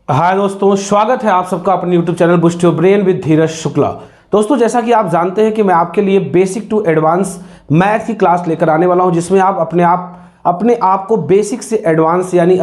हाय दोस्तों, स्वागत है आप सबका अपने YouTube channel boost your brain with Dheeraj Shukla. दोस्तों, जैसा कि आप जानते हैं कि मैं आपके लिए बेसिक टू एडवांस मैथ की क्लास लेकर आने वाला हूं, जिसमें आप अपने आप को बेसिक से एडवांस यानी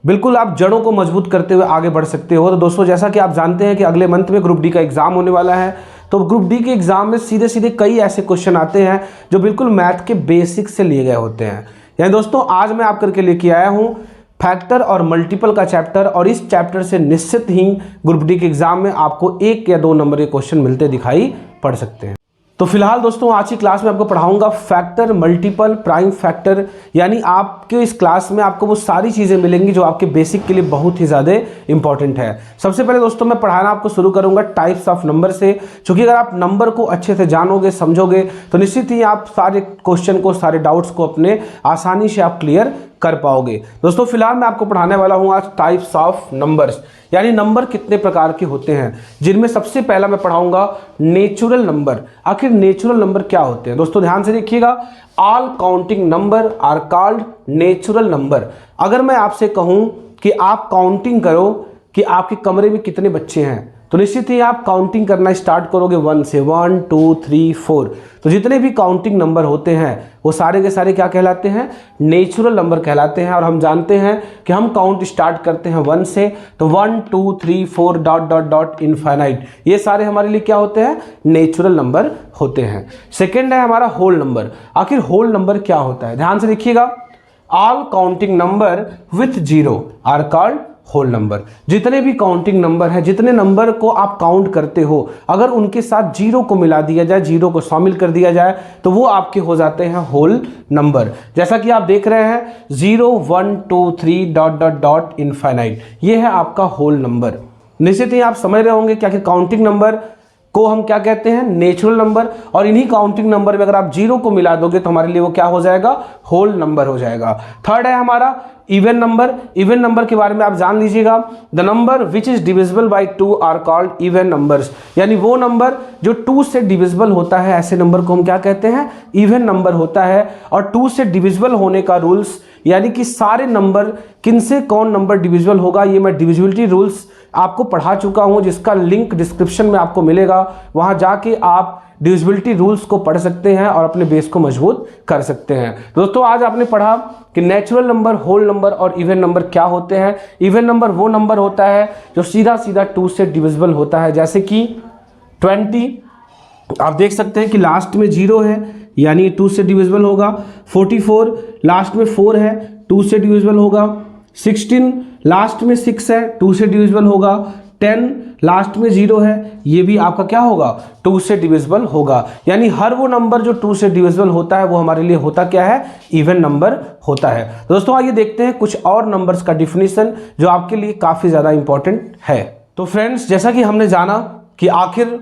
बिल्कुल आप जड़ों को मजबूत करते हुए आगे बढ़ सकते हो। तो दोस्तों, जैसा कि आप जानते हैं कि अगले मंथ में ग्रुप डी का एग्जाम होने वाला है, तो ग्रुप डी के एग्जाम में सीधे सीधे कई ऐसे क्वेश्चन आते हैं जो बिल्कुल मैथ के बेसिक से लिए गए होते हैं। यानी दोस्तों, आज मैं आप करके लेके आया हूँ फैक्टर और मल्टीपल का चैप्टर, और इस चैप्टर से निश्चित ही ग्रुप डी के एग्जाम में आपको 1 या 2 नंबर के क्वेश्चन मिलते दिखाई पड़ सकते हैं। तो फिलहाल दोस्तों, आज की क्लास में आपको पढ़ाऊंगा फैक्टर, मल्टीपल, प्राइम फैक्टर। यानी आपके इस क्लास में आपको वो सारी चीज़ें मिलेंगी जो आपके बेसिक के लिए बहुत ही ज़्यादा इंपॉर्टेंट है। सबसे पहले दोस्तों, मैं पढ़ाना आपको शुरू करूंगा टाइप्स ऑफ नंबर से, क्योंकि अगर आप नंबर को अच्छे से जानोगे, समझोगे, तो निश्चित ही आप सारे क्वेश्चन को, सारे डाउट्स को अपने आसानी से आप क्लियर कर पाओगे। दोस्तों, फिलहाल मैं आपको पढ़ाने वाला हूं आज टाइप्स ऑफ नंबर्स, यानी नंबर कितने प्रकार के होते हैं, जिनमें सबसे पहला मैं पढ़ाऊंगा नेचुरल नंबर। आखिर नेचुरल नंबर क्या होते हैं? दोस्तों ध्यान से देखिएगा, all counting number are called natural number. अगर मैं आपसे कहूं कि आप काउंटिंग करो कि आपके कमरे में कितने बच्चे हैं, तो निश्चित ही आप काउंटिंग करना स्टार्ट करोगे 1 से, 1 2 3 4। तो जितने भी काउंटिंग नंबर होते हैं वो सारे के सारे क्या कहलाते हैं? नेचुरल नंबर कहलाते हैं। और हम जानते हैं कि हम काउंट स्टार्ट करते हैं 1 से, तो 1 2 3 4 डॉट डॉट डॉट इनफाइनाइट, ये सारे हमारे लिए क्या होते हैं? नेचुरल नंबर होते हैं। सेकेंड है हमारा होल नंबर। आखिर होल नंबर क्या होता है? ध्यान से देखिएगा, all counting number with zero are called whole number. जितने भी काउंटिंग नंबर हैं, जितने नंबर को आप काउंट करते हो, अगर उनके साथ जीरो को मिला दिया जाए, जीरो को शामिल कर दिया जाए, तो वो आपके हो जाते हैं होल नंबर। जैसा कि आप देख रहे हैं 0 1 2 3 डॉट डॉट डॉट इनफाइनाइट, ये है आपका होल नंबर। निश्चित ही आप समझ रहे होंगे क्या कि काउंटिंग नंबर को हम क्या कहते हैं? Natural number. और इन्हीं काउंटिंग नंबर में अगर आप जीरो को मिला दोगे तो हमारे लिए वो क्या हो जाएगा? होल नंबर हो जाएगा। थर्ड है हमारा इवन नंबर। इवन नंबर के बारे में आप जान लीजिएगा, the number which is divisible by 2 are called even numbers. यानी वो नंबर जो 2 से डिविजिबल होता है, ऐसे नंबर को हम क्या कहते हैं? इवन नंबर होता है। और 2 से डिविजिबल होने का रूल्स, यानी कि सारे नंबर किन से कौन नंबर डिविजिबल होगा, ये मैं डिविजिबिलिटी रूल्स आपको पढ़ा चुका हूं, जिसका लिंक डिस्क्रिप्शन में आपको मिलेगा। वहां जाके आप डिविजिबिलिटी रूल्स को पढ़ सकते हैं और अपने बेस को मजबूत कर सकते हैं। दोस्तों, आज आपने पढ़ा कि नेचुरल नंबर, होल नंबर और इवन नंबर क्या होते हैं। इवन नंबर वो नंबर होता है जो सीधा सीधा 2 से डिविजिबल होता है, जैसे कि 20। आप देख सकते हैं कि लास्ट में 0 है, यानी 2 से डिविजिबल होगा। 44 लास्ट में 4 है, 2 से डिविजिबल होगा। 16 लास्ट में 6 है, 2 से डिविजिबल होगा। 10 लास्ट में 0 है, ये भी आपका क्या होगा? 2 से डिविजिबल होगा। यानी हर वो नंबर जो 2 से डिविजिबल होता है वो हमारे लिए होता क्या है? इवन नंबर होता है। दोस्तों, आइए देखते हैं कुछ और नंबर्स का डिफिनीशन जो आपके लिए काफी ज्यादा इंपॉर्टेंट है। तो फ्रेंड्स, जैसा कि हमने जाना कि आखिर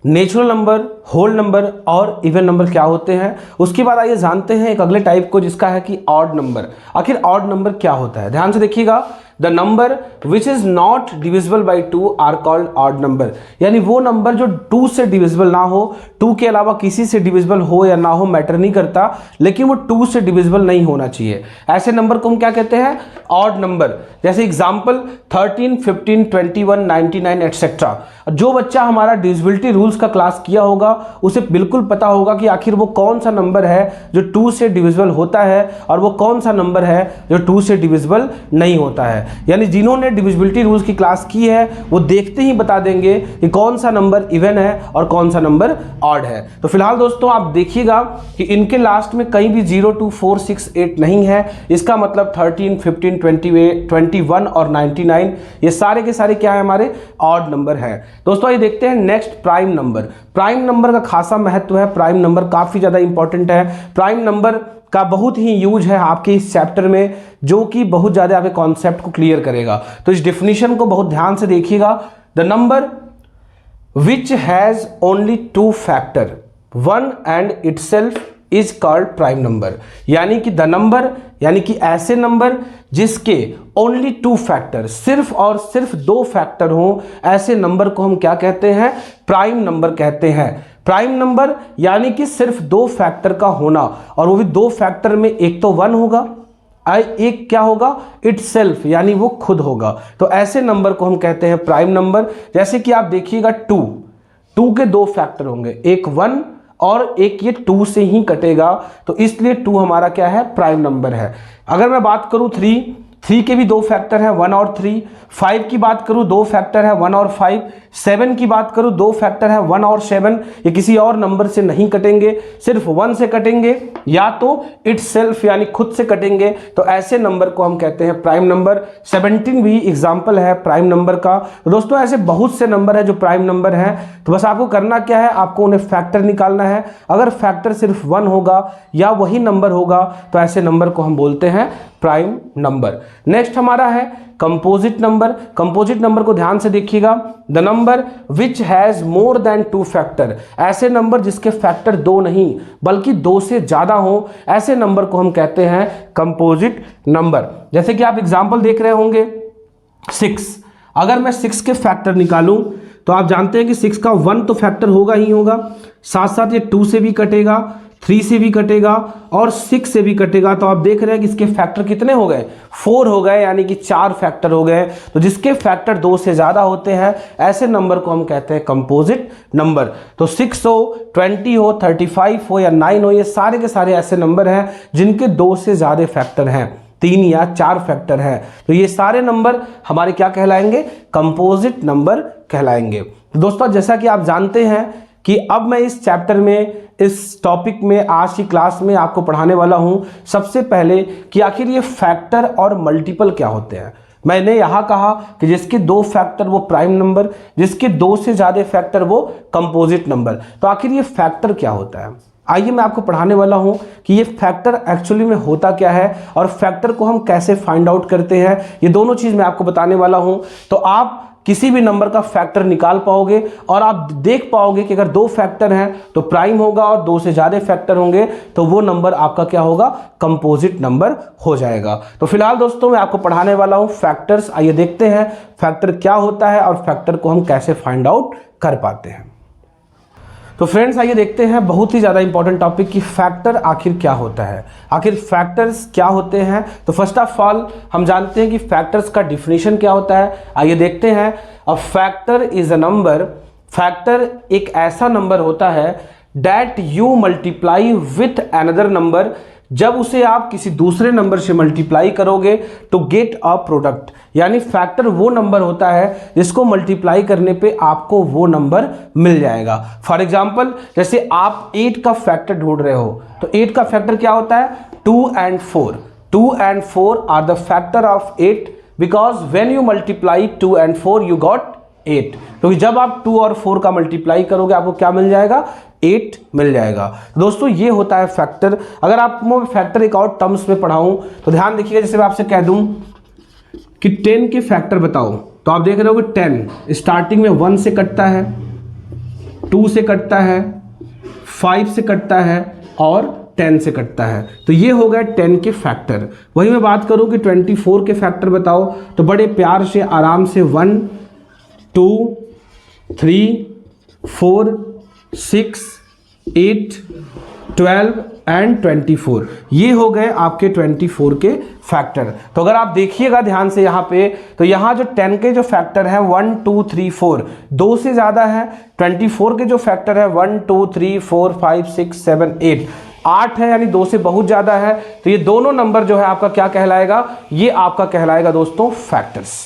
नेचुरल नंबर, होल नंबर और इवन नंबर क्या होते हैं, उसके बाद आइए जानते हैं एक अगले टाइप को, जिसका है कि ऑड नंबर। आखिर ऑड नंबर क्या होता है? ध्यान से देखिएगा, the number which is not divisible by 2 are called odd number. यानी वो नंबर जो 2 से डिविजिबल ना हो, 2 के अलावा किसी से डिविजिबल हो या ना हो मैटर नहीं करता, लेकिन वो 2 से डिविजिबल नहीं होना चाहिए, ऐसे नंबर को हम क्या कहते हैं? Odd number. जैसे एग्जाम्पल 13 15 21 99 एटसेट्रा। जो बच्चा हमारा डिविजिबिलिटी रूल्स का क्लास किया होगा उसे बिल्कुल पता होगा कि आखिर वो कौन सा नंबर है जो 2 से डिविजिबल होता है और वो कौन सा नंबर है जो 2 से डिविजिबल नहीं होता है। यानी जिन्होंने डिविजिबिलिटी रूल्स की क्लास की है वो देखते ही बता देंगे कि कौन सा नंबर इवन है और कौन सा नंबर ऑड है। तो फिलहाल दोस्तों, आप देखिएगा कि इनके लास्ट में कहीं भी 0 2 4 6 8 नहीं है। इसका मतलब 13 15 21 और 99 ये सारे के सारे क्या है? हमारे ऑड नंबर है। दोस्तों, ये देखते हैं next prime number. Prime number का खासा महत्व है, प्राइम नंबर काफी ज्यादा इंपॉर्टेंट है। प्राइम नंबर का बहुत ही यूज है आपके इस चैप्टर में, जो कि बहुत ज्यादा आपके कॉन्सेप्ट को क्लियर करेगा। तो इस डेफिनेशन को बहुत ध्यान से देखिएगा, the number which has only 2 factor 1 and itself is called prime number. यानी कि द नंबर, यानी कि ऐसे नंबर जिसके ओनली 2 फैक्टर, सिर्फ और सिर्फ 2 फैक्टर हो, ऐसे नंबर को हम क्या कहते हैं? प्राइम नंबर कहते हैं। प्राइम नंबर यानी कि सिर्फ 2 फैक्टर का होना, और वो भी 2 फैक्टर में एक तो 1 होगा एक क्या होगा, इटसेल्फ, यानी वो खुद होगा। तो ऐसे नंबर को हम कहते हैं प्राइम नंबर। जैसे कि आप देखिएगा 2 के 2 फैक्टर होंगे, एक 1 और एक ये 2 से ही कटेगा, तो इसलिए 2 हमारा क्या है, प्राइम नंबर है। अगर मैं बात करूं 3 के भी 2 फैक्टर हैं, 1 और 3। 5 की बात करूं 2 फैक्टर है, 1 और 5। 7 की बात करूं 2 फैक्टर है, 1 और 7। ये किसी और नंबर से नहीं कटेंगे, सिर्फ 1 से कटेंगे या तो इटसेल्फ यानी खुद से कटेंगे। तो ऐसे नंबर को हम कहते हैं प्राइम नंबर। 17 भी एग्जाम्पल है प्राइम नंबर का। तो दोस्तों ऐसे बहुत से नंबर है जो प्राइम नंबर है, तो बस आपको करना क्या है, आपको उन्हें फैक्टर निकालना है। अगर फैक्टर सिर्फ 1 होगा या वही नंबर होगा तो ऐसे नंबर को हम बोलते हैं प्राइम नंबर। नेक्स्ट हमारा है कंपोजिट नंबर। कंपोजिट नंबर को ध्यान से देखिएगा, the number which has more than 2 factor. ऐसे नंबर जिसके फैक्टर 2 नहीं बल्कि 2 से ज्यादा हो, ऐसे नंबर को हम कहते हैं कंपोजिट नंबर। जैसे कि आप एग्जांपल देख रहे होंगे 6। अगर मैं 6 के फैक्टर निकालूं तो आप जानते हैं कि 6 का 1 तो फैक्टर होगा ही होगा, साथ साथ ये 2 से भी कटेगा, 3 से भी कटेगा और 6 से भी कटेगा। तो आप देख रहे हैं कि इसके फैक्टर कितने हो गए, 4 हो गए, यानी कि 4 फैक्टर हो गए। तो जिसके फैक्टर 2 से ज़्यादा होते हैं ऐसे नंबर को हम कहते हैं कंपोजिट नंबर। तो 6 हो, 20 हो, 35 हो या 9 हो, ये सारे के सारे ऐसे नंबर हैं जिनके 2 से ज़्यादा फैक्टर हैं, 3 या 4 फैक्टर हैं। तो ये सारे नंबर हमारे क्या कहलाएंगे, कंपोजिट नंबर कहलाएंगे। तो दोस्तों जैसा कि आप जानते हैं कि अब मैं इस चैप्टर में, इस टॉपिक में, आज की क्लास में आपको पढ़ाने वाला हूं सबसे पहले कि आखिर ये फैक्टर और मल्टीपल क्या होते हैं। मैंने यहां कहा कि जिसके 2 फैक्टर वो प्राइम नंबर, जिसके 2 से ज्यादा फैक्टर वो कंपोजिट नंबर। तो आखिर ये फैक्टर क्या होता है, आइए मैं आपको पढ़ाने वाला हूं कि ये फैक्टर एक्चुअली में होता क्या है और फैक्टर को हम कैसे फाइंड आउट करते हैं। ये दोनों चीज मैं आपको बताने वाला हूं। तो आप किसी भी नंबर का फैक्टर निकाल पाओगे और आप देख पाओगे कि अगर 2 फैक्टर हैं तो प्राइम होगा और 2 से ज्यादा फैक्टर होंगे तो वो नंबर आपका क्या होगा, कंपोजिट नंबर हो जाएगा। तो फिलहाल दोस्तों मैं आपको पढ़ाने वाला हूं फैक्टर्स। आइए देखते हैं फैक्टर क्या होता है और फैक्टर को हम कैसे फाइंड आउट कर पाते हैं। तो फ्रेंड्स आइए देखते हैं बहुत ही ज़्यादा इंपॉर्टेंट टॉपिक कि फैक्टर आखिर क्या होता है, आखिर फैक्टर्स क्या होते हैं। तो फर्स्ट ऑफ ऑल हम जानते हैं कि फैक्टर्स का डिफिनीशन क्या होता है। आइए देखते हैं। A factor is a number, factor एक ऐसा नंबर होता है that you multiply with another number, जब उसे आप किसी दूसरे नंबर से मल्टीप्लाई करोगे टू गेट अ प्रोडक्ट। यानी फैक्टर वो नंबर होता है जिसको मल्टीप्लाई करने पे आपको वो नंबर मिल जाएगा। फॉर एग्जांपल जैसे आप 8 का फैक्टर ढूंढ रहे हो तो 8 का फैक्टर क्या होता है, 2 and 4। 2 and 4 are the factor of 8 because when you multiply 2 and 4 you got 8। तो जब आप 2 और 4 का मल्टीप्लाई करोगे आपको क्या मिल जाएगा, 8 मिल जाएगा। तो दोस्तों ये होता है फैक्टर। अगर आपको फैक्टर एक और टर्म्स में पढ़ाऊं तो ध्यान देखिएगा, जैसे मैं आपसे कह दूं कि 10 के फैक्टर बताओ तो आप देख रहे हो कि 10 स्टार्टिंग में 1 से कटता है, 2 से कटता है, 5 से कटता है और 10 से कटता है। तो ये हो गए 10 के फैक्टर। वही मैं बात करूं कि 24 के फैक्टर बताओ तो बड़े प्यार से आराम से 1 2 3 4 6 8 12 एंड 24, ये हो गए आपके 24 के फैक्टर। तो अगर आप देखिएगा ध्यान से यहाँ पे, तो यहाँ जो 10 के जो फैक्टर हैं 1 2 3 4, 2 से ज़्यादा है। 24 के जो फैक्टर है 1 2 3 4 5 6 7 8, 8 है, यानी 2 से बहुत ज़्यादा है। तो ये दोनों नंबर जो है आपका क्या कहलाएगा, ये आपका कहलाएगा दोस्तों फैक्टर्स।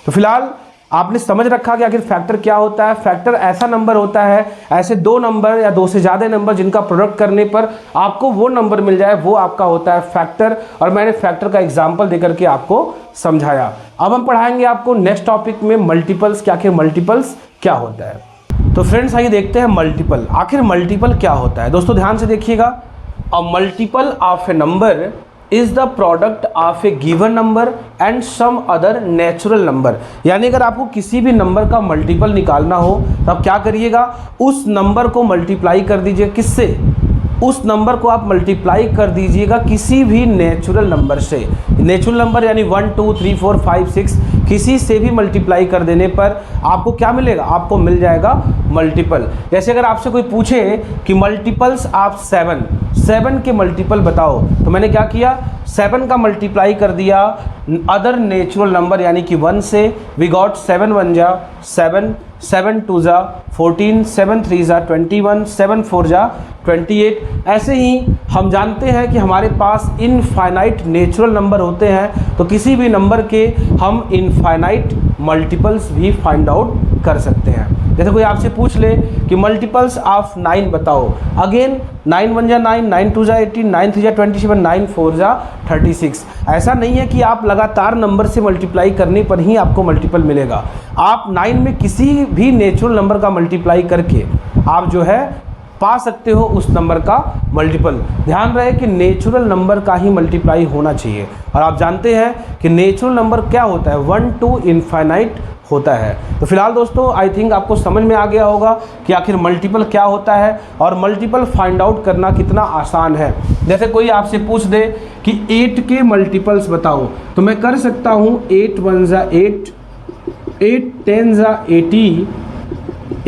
तो फिलहाल आपने समझ रखा कि आखिर फैक्टर क्या होता है। फैक्टर ऐसा नंबर होता है, ऐसे 2 नंबर या 2 से ज़्यादा नंबर जिनका प्रोडक्ट करने पर आपको वो नंबर मिल जाए, वो आपका होता है फैक्टर। और मैंने फैक्टर का एग्जाम्पल देकर के आपको समझाया। अब हम पढ़ाएंगे आपको नेक्स्ट टॉपिक में मल्टीपल्स, कि आखिर मल्टीपल्स क्या होता है। तो फ्रेंड्स आइए देखते हैं मल्टीपल, आखिर मल्टीपल क्या होता है। दोस्तों ध्यान से देखिएगा, a multiple of a number is the product of a given number and some other natural number. यानी अगर आपको किसी भी नंबर का मल्टीपल निकालना हो तो आप क्या करिएगा, उस नंबर को मल्टीप्लाई कर दीजिए किससे, उस नंबर को आप मल्टीप्लाई कर दीजिएगा किसी भी नेचुरल नंबर से। नेचुरल नंबर यानी 1 2 3 4 5 6, किसी से भी मल्टीप्लाई कर देने पर आपको क्या मिलेगा, आपको मिल जाएगा मल्टीपल। जैसे अगर आपसे कोई पूछे कि मल्टीपल्स ऑफ 7 के मल्टीपल बताओ, तो मैंने क्या किया, 7 का मल्टीप्लाई कर दिया अदर नेचुरल नंबर यानी कि 1 से, वी गॉट 7 1 जा 7, 7 2 जा 14, 7 3 जा 21, 7 4 जा 28। ऐसे ही हम जानते हैं कि हमारे पास इनफाइनाइट नेचुरल नंबर होते हैं, तो किसी भी नंबर के हम इनफाइनाइट मल्टीपल्स भी फाइंड आउट कर सकते हैं। जैसे कोई आपसे पूछ ले कि मल्टीपल्स ऑफ 9 बताओ, अगेन 9 1 जा 9, 9 2 जा 18, 9 3 जा 27, 9 4 जा 36। ऐसा नहीं है कि आप लगातार नंबर से मल्टीप्लाई करने पर ही आपको मल्टीपल मिलेगा। आप 9 में किसी भी नेचुरल नंबर का मल्टीप्लाई करके आप जो है पा सकते हो उस नंबर का मल्टीपल। ध्यान रहे कि नेचुरल नंबर का ही मल्टीप्लाई होना चाहिए। और आप जानते हैं कि नेचुरल नंबर क्या होता है, 1 to इनफाइनाइट होता है। तो फिलहाल दोस्तों आई थिंक आपको समझ में आ गया होगा कि आखिर मल्टीपल क्या होता है और मल्टीपल फाइंड आउट करना कितना आसान है। जैसे कोई आपसे पूछ दे कि 8 के मल्टीपल्स बताओ, तो मैं कर सकता हूँ 8 1 जा 8, 8 10 जा 80,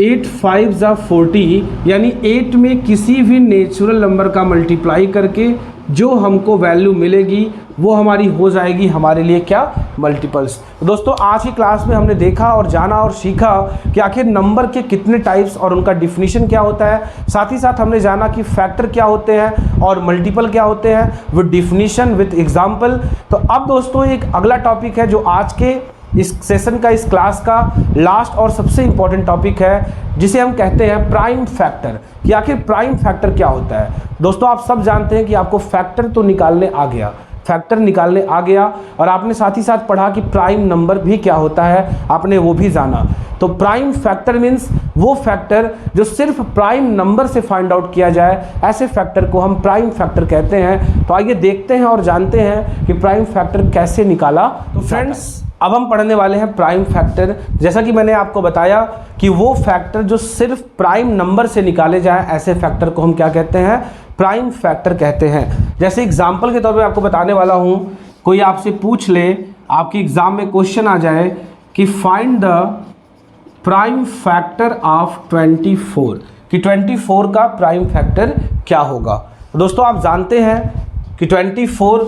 8 5 जा 40, यानी 8 में किसी भी नेचुरल नंबर का मल्टीप्लाई करके जो हमको वैल्यू मिलेगी वो हमारी हो जाएगी हमारे लिए क्या, मल्टीपल्स। तो दोस्तों आज की क्लास में हमने देखा और जाना और सीखा कि आखिर नंबर के कितने टाइप्स और उनका डिफिनीशन क्या होता है। साथ ही साथ हमने जाना कि फैक्टर क्या होते हैं और मल्टीपल क्या होते हैं, विद डिफिनीशन विद एग्जाम्पल। तो अब दोस्तों एक अगला टॉपिक है जो आज के इस सेशन का, इस क्लास का लास्ट और सबसे इम्पॉर्टेंट टॉपिक है, जिसे हम कहते हैं प्राइम फैक्टर। कि आखिर प्राइम फैक्टर क्या होता है। दोस्तों आप सब जानते हैं कि आपको फैक्टर तो निकालने आ गया, फैक्टर निकालने आ गया, और आपने साथ ही साथ पढ़ा कि प्राइम नंबर भी क्या होता है, आपने वो भी जाना। तो प्राइम फैक्टर मीन्स वो फैक्टर जो सिर्फ प्राइम नंबर से फाइंड आउट किया जाए, ऐसे फैक्टर को हम प्राइम फैक्टर कहते हैं। तो आइए देखते हैं और जानते हैं कि प्राइम फैक्टर कैसे निकाला। तो फ्रेंड्स अब हम पढ़ने वाले हैं प्राइम फैक्टर। जैसा कि मैंने आपको बताया कि वो फैक्टर जो सिर्फ प्राइम नंबर से निकाले जाए, ऐसे फैक्टर को हम क्या कहते हैं, प्राइम फैक्टर कहते हैं। जैसे एग्जाम्पल के तौर पे आपको बताने वाला हूँ, कोई आपसे पूछ ले, आपके एग्जाम में क्वेश्चन आ जाए कि find the prime factor of 24, कि 24 का प्राइम फैक्टर क्या होगा। दोस्तों आप जानते हैं कि 24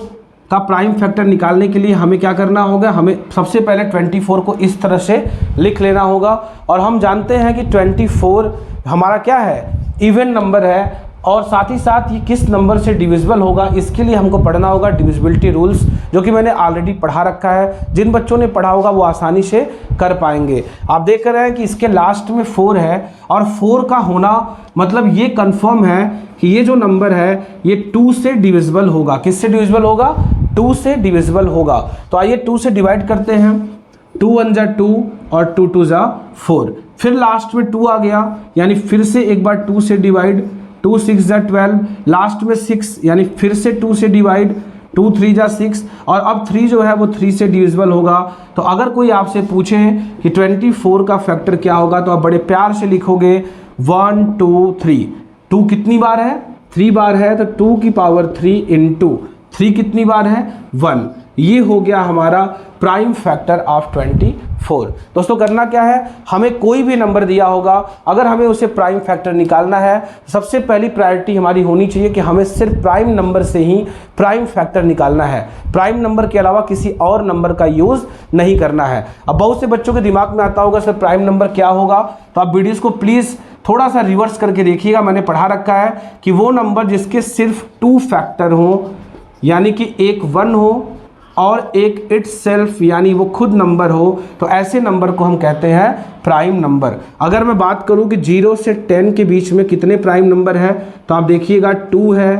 का प्राइम फैक्टर निकालने के लिए हमें क्या करना होगा, हमें सबसे पहले 24 को इस तरह से लिख लेना होगा। और हम जानते हैं कि 24 हमारा क्या है, इवन नंबर है, और साथ ही साथ ये किस नंबर से डिविजिबल होगा, इसके लिए हमको पढ़ना होगा डिविजिबिलिटी रूल्स, जो कि मैंने ऑलरेडी पढ़ा रखा है। जिन बच्चों ने पढ़ा होगा वो आसानी से कर पाएंगे। आप देख रहे हैं कि इसके लास्ट में 4 है, और 4 का होना मतलब ये कंफर्म है कि ये जो नंबर है ये 2 से डिविजिबल होगा। किससे डिविजिबल होगा, 2 से डिविजिबल होगा। तो आइए 2 से डिवाइड करते हैं, 2 1 जा 2 और 2 2 जा 4, फिर लास्ट में 2 आ गया, यानी फिर से एक बार 2 से डिवाइड, 2 6 जा 12, लास्ट में 6, यानी फिर से 2 से डिवाइड, 2 3 जा 6, और अब 3 जो है वो 3 से डिविजिबल होगा। तो अगर कोई आपसे पूछे कि 24 का फैक्टर क्या होगा, तो आप बड़े प्यार से लिखोगे 1 2 3। 2 कितनी बार है, 3 बार है, तो 2 की पावर 3 इंटू 3 कितनी बार है, 1। ये हो गया हमारा प्राइम फैक्टर ऑफ 24। दोस्तों करना क्या है, हमें कोई भी नंबर दिया होगा, अगर हमें उसे प्राइम फैक्टर निकालना है, सबसे पहली प्रायोरिटी हमारी होनी चाहिए कि हमें सिर्फ प्राइम नंबर से ही प्राइम फैक्टर निकालना है। प्राइम नंबर के अलावा किसी और नंबर का यूज़ नहीं करना है। अब बहुत से बच्चों के दिमाग में आता होगा सर प्राइम नंबर क्या होगा, तो आप वीडियोज़ को प्लीज़ थोड़ा सा रिवर्स करके देखिएगा। मैंने पढ़ा रखा है कि वो नंबर जिसके सिर्फ 2 फैक्टर हो, यानी कि एक 1 हो और एक इटसेल्फ यानी वो खुद नंबर हो, तो ऐसे नंबर को हम कहते हैं प्राइम नंबर। अगर मैं बात करूं कि 0 से 10 के बीच में कितने प्राइम नंबर है, तो आप देखिएगा 2 है,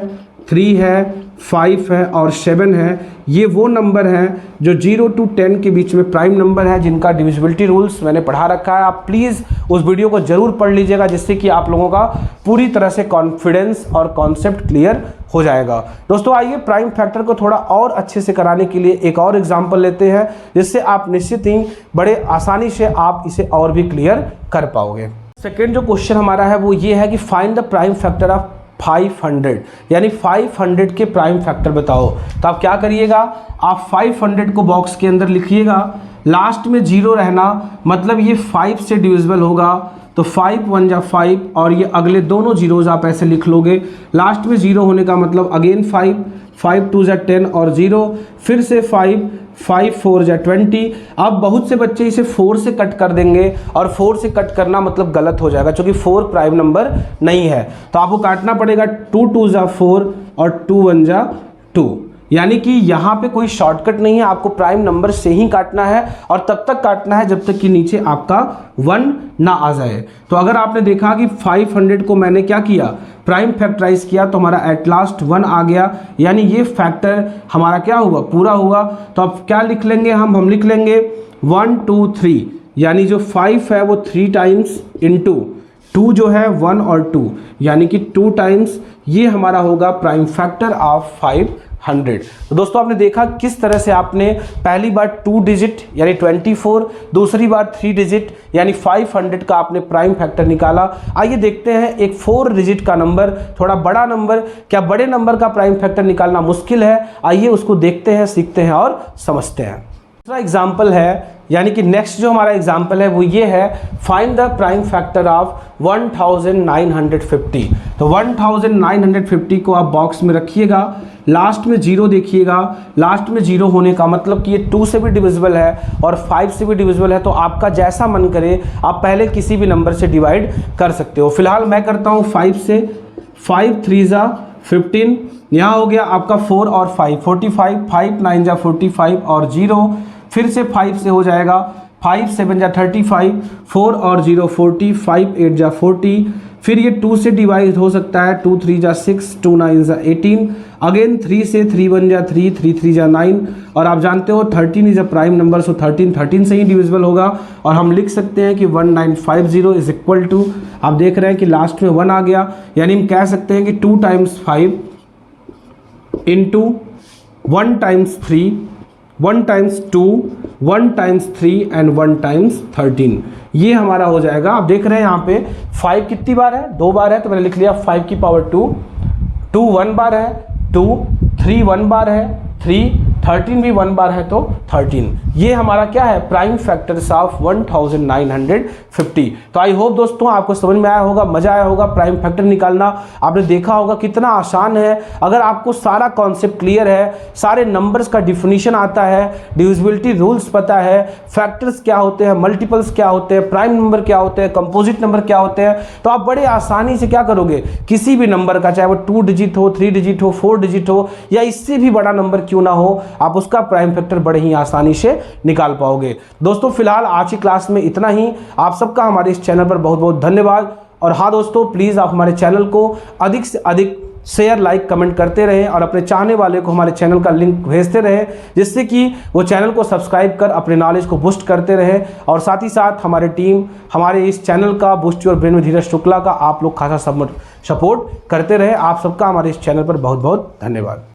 3 है, 5 है और 7 है। ये वो नंबर हैं जो 0 to 10 के बीच में प्राइम नंबर है, जिनका डिविजिबिलिटी रूल्स मैंने पढ़ा रखा है। आप प्लीज़ उस वीडियो को ज़रूर पढ़ लीजिएगा, जिससे कि आप लोगों का पूरी तरह से कॉन्फिडेंस और कॉन्सेप्ट क्लियर हो जाएगा। दोस्तों आइए प्राइम फैक्टर को थोड़ा और अच्छे से कराने के लिए एक और एग्जाम्पल लेते हैं, जिससे आप निश्चित ही बड़े आसानी से आप इसे और भी क्लियर कर पाओगे। सेकेंड जो क्वेश्चन हमारा है वो ये है कि find the prime factor of 500, यानी 500 के प्राइम फैक्टर बताओ। तो आप क्या करिएगा, आप 500 को बॉक्स के अंदर लिखिएगा, लास्ट में 0 रहना मतलब ये 5 से डिविजिबल होगा, तो 5 1 जा 5 और ये अगले दोनों जीरोज आप ऐसे लिख लोगे। लास्ट में 0 होने का मतलब अगेन 5, 5 2 जा 10 और 0, फिर से 5, 5 4 जा 20। अब बहुत से बच्चे इसे 4 से कट कर देंगे और 4 से कट करना मतलब गलत हो जाएगा, क्योंकि 4 प्राइम नंबर नहीं है। तो आपको काटना पड़ेगा 2 2 जा 4 और 2 1 जा 2, यानी कि यहाँ पे कोई शॉर्टकट नहीं है, आपको प्राइम नंबर से ही काटना है और तब तक काटना है जब तक कि नीचे आपका 1 ना आ जाए। तो अगर आपने देखा कि 500 को मैंने क्या किया, प्राइम फैक्टराइज किया, तो हमारा एट लास्ट 1 आ गया, यानी ये फैक्टर हमारा क्या हुआ, पूरा हुआ। तो अब क्या लिख लेंगे हम लिख लेंगे 1 2 3, यानी जो 5 है वो 3 टाइम्स इंटू 2 जो है 1 और 2, यानी कि 2 टाइम्स, ये हमारा होगा प्राइम फैक्टर ऑफ 500। तो दोस्तों आपने देखा किस तरह से आपने पहली बार 2 डिजिट यानी 24, दूसरी बार 3 डिजिट यानी 500 का आपने प्राइम फैक्टर निकाला। आइए देखते हैं एक 4 डिजिट का नंबर, थोड़ा बड़ा नंबर, क्या बड़े नंबर का प्राइम फैक्टर निकालना मुश्किल है? आइए उसको देखते हैं, सीखते हैं और समझते हैं। दूसरा एग्जाम्पल है, यानी कि नेक्स्ट जो हमारा एग्जाम्पल है वो ये है, find the prime factor of 1950। तो 1950 को आप बॉक्स में रखिएगा, लास्ट में 0 देखिएगा, लास्ट में 0 होने का मतलब कि ये 2 से भी डिविजिबल है और 5 से भी डिविजिबल है। तो आपका जैसा मन करे आप पहले किसी भी नंबर से डिवाइड कर सकते हो। फिलहाल मैं करता हूँ 5 से, 5 3 जा 15, यहाँ हो गया आपका 4 और 5 45, 5 9 जा 45 और 0, फिर से 5 से हो जाएगा, 5 7 जा 35, 4 और 0 40, 5 8 जा 40, फिर ये 2 से डिवाइड हो सकता है, 2 3 जा 6, 2 9 जा 18, अगेन 3 से 3 1 जा 3, 3 3 जा 9, और आप जानते हो 13 इज अ प्राइम नंबर, सो 13 से ही डिविजिबल होगा। और हम लिख सकते हैं कि 1950 इज इक्वल टू, आप देख रहे हैं कि लास्ट में 1 आ गया, यानी हम कह सकते हैं कि 2 times 5 into 1 times 3, 1 times 2, 1 times 3 and 1 times 13, ये हमारा हो जाएगा। आप देख रहे हैं यहाँ पे 5 कितनी बार है, 2 बार है, तो मैंने लिख लिया 5 की पावर 2, 2 1 बार है 2, 3 1 बार है 3, 13 भी 1 बार है तो 13, ये हमारा क्या है, प्राइम फैक्टर्स ऑफ 1950। तो आई होप दोस्तों आपको समझ में आया होगा, मजा आया होगा प्राइम फैक्टर निकालना। आपने देखा होगा कितना आसान है। अगर आपको सारा कॉन्सेप्ट क्लियर है, सारे नंबर्स का डिफिनीशन आता है, डिविजिबिलिटी रूल्स पता है, फैक्टर्स क्या होते हैं, मल्टीपल्स क्या होते हैं, प्राइम नंबर क्या होते हैं, कंपोजिट नंबर क्या होते हैं, तो आप बड़े आसानी से क्या करोगे, किसी भी नंबर का, चाहे वो 2 डिजिट हो, 3 डिजिट हो, 4 डिजिट हो या इससे भी बड़ा नंबर क्यों ना हो, आप उसका प्राइम फैक्टर बड़े ही आसानी से निकाल पाओगे। दोस्तों फिलहाल आज की क्लास में इतना ही। आप सबका हमारे इस चैनल पर बहुत बहुत धन्यवाद। और हाँ दोस्तों, प्लीज़ आप हमारे चैनल को अधिक से अधिक शेयर, लाइक, कमेंट करते रहें और अपने चाहने वाले को हमारे चैनल का लिंक भेजते रहें, जिससे कि वो चैनल को सब्सक्राइब कर अपने नॉलेज को बूस्ट करते रहें। और साथ ही साथ हमारे टीम, हमारे इस चैनल का boost your brain with Dheeraj Shukla का आप लोग खासा सपोर्ट करते रहे। आप सबका हमारे इस चैनल पर बहुत बहुत धन्यवाद।